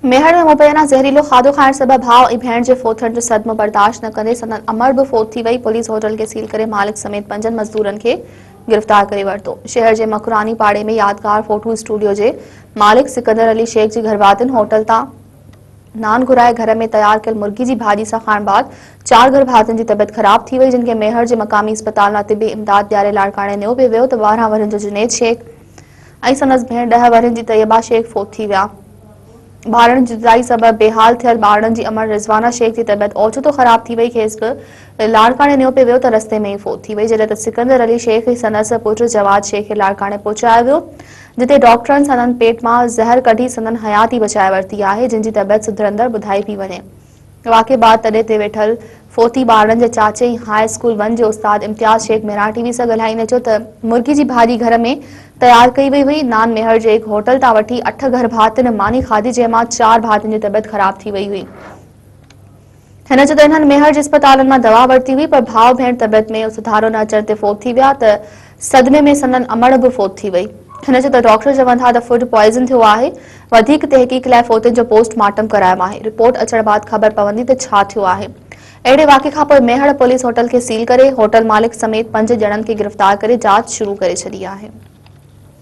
मेहर में मुबैना ज़हरीलो खाधो खाइण सबब भाउ ऐं भेण जे फोथण जो सदमो बर्दाश्त न कंदे संदन अमर बि फोत थी वई। पुलिस होटल के सील करे मालिक समेत 5 मज़दूरनि खे गिरफ़्तार करे वरितो। शहर जे मकरानी पाड़े में यादगार फोटो स्टूडियो जे मालिक सिकंदर अली शेख जी घरवातिन होटल तां नान घुराए घर में तैयार कयल मुर्गी जी भाॼी सां खाइण बाद 4 घर भातियुनि जी तबियत ख़राब थी वई, जिन खे मेहर जे मक़ामी अस्पताल मां तिबी इमदाद ॾियारे लाड़काणे नियो पियो वियो त 12 वरनि जो जुनैद शेख ऐं संदसि भेण 10 वरनि जी तैयबा शेख फोत थी विया। ॿारनि जी जुदाई सबब बेहाल थियल ॿारनि जी अमर रिज़वाना शेख जी तबियत ओचितो ख़राब थी वई, खेसि बि लाड़काणे नियो पियो वियो त रस्ते में ई फोत थी वई, जॾहिं त सिकंदर अली शेख ऐं संदसि पुट जवाद शेख खे लाड़काणे पहुचायो वियो, जिते डॉक्टरनि संदन पेट मां ज़हर कढी संदन हयात ई बचाए वरिती आहे, जिन जी तबियत सुधरंदड़ ॿुधाई पई वञे। वाक़े बाद तॾे ते वेठल फोती ॿारनि जे चाचे ऐं हाई स्कूल 1 जे उस्ताद इम्तियाज़ शेख मेरा टीवी सां ॻाल्हाईंदे चयो त मुर्गी जी भाॼी घर में तैयार कई वई हुई। नान मेहर जे हिकु होटल तां वठी 8 घर भातियुनि मानी खाधी, जंहिं मां 4 भातियुनि जी तबियत ख़राब थी वई हुई। हिन चयो त इन्हनि मेहर जे अस्पतालनि मां दवा वरिती हुई, पर भाउ भेण तबियत में सुधारो न अचण ते फोत थी विया त सदमे में संदन अमड़ बि फोत थी वई। हिन चयो त डॉक्टर चवनि था त फूड पॉइज़न थियो आहे। वधीक तहक़ीक़ लाइ फोतुनि जो पोस्टमार्टम करायो आहे। रिपोर्ट अचण बाद ख़बर पवंदी त छा थियो आहे। अहिड़े वाक़े खां पोइ मेहर पुलिस होटल खे सील करे होटल मालिक समेत 5 ॼणनि खे गिरफ़्तार करे जांच शुरू करे छॾी आहे।